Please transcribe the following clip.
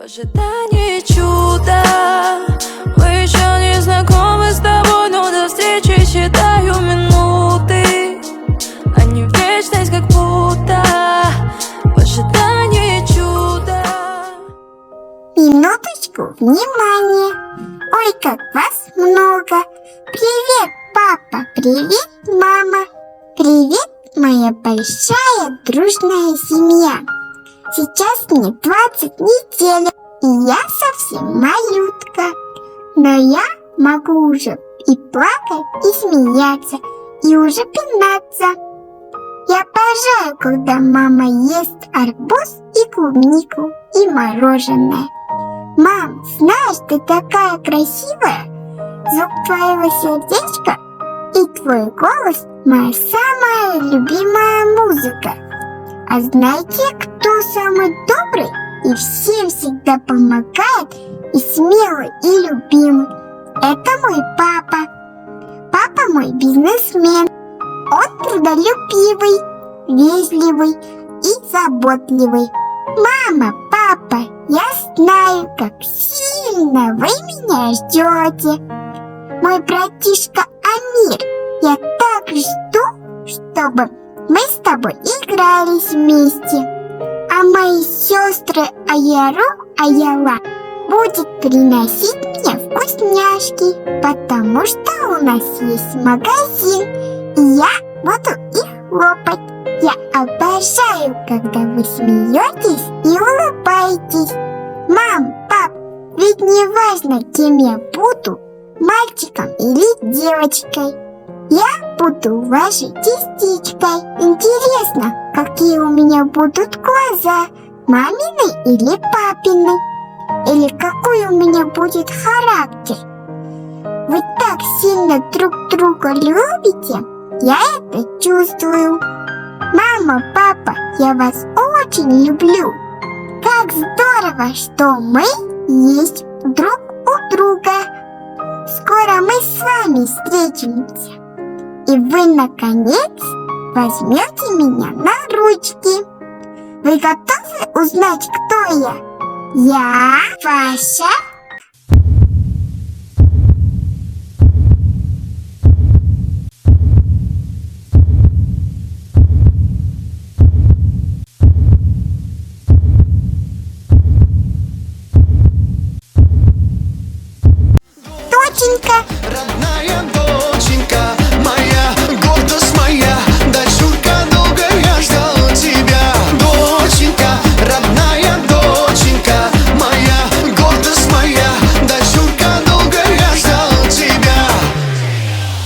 В ожидании чуда. Мы еще не знакомы с тобой, но до встречи считаю минуты. Они в вечность как будто. В ожидании чуда. Минуточку, внимание! Ой, как вас много! Привет, папа! Привет, мама! Привет, моя большая дружная семья! Сейчас мне 20 недель, и я совсем малютка. Но я могу уже и плакать, и смеяться, и уже пинаться. Я обожаю, когда мама ест арбуз и клубнику, и мороженое. Мам, знаешь, ты такая красивая. Звук твоего сердечка и твой голос – моя самая любимая музыка. А знаете, кто самый добрый и всем всегда помогает, и смелый, и любимый? Это мой папа. Папа мой бизнесмен. Он трудолюбивый, вежливый и заботливый. Мама, папа, я знаю, как сильно вы меня ждете. Мой братишка Амир, я так жду, чтобы мы с тобой игрались вместе. А мои сестры Аяру, Аяла будет приносить мне вкусняшки, потому что у нас есть магазин, и я буду их лопать. Я обожаю, когда вы смеетесь и улыбаетесь. Мам, пап, ведь не важно, кем я буду, мальчиком или девочкой. Я буду вашей частичкой. Интересно, какие у меня будут глаза, мамины или папины? Или какой у меня будет характер? Вы так сильно друг друга любите, я это чувствую. Мама, папа, я вас очень люблю. Как здорово, что мы есть друг у друга. Скоро мы с вами встретимся, и вы, наконец, возьмете меня на ручки. Вы готовы узнать, кто я? Я ваша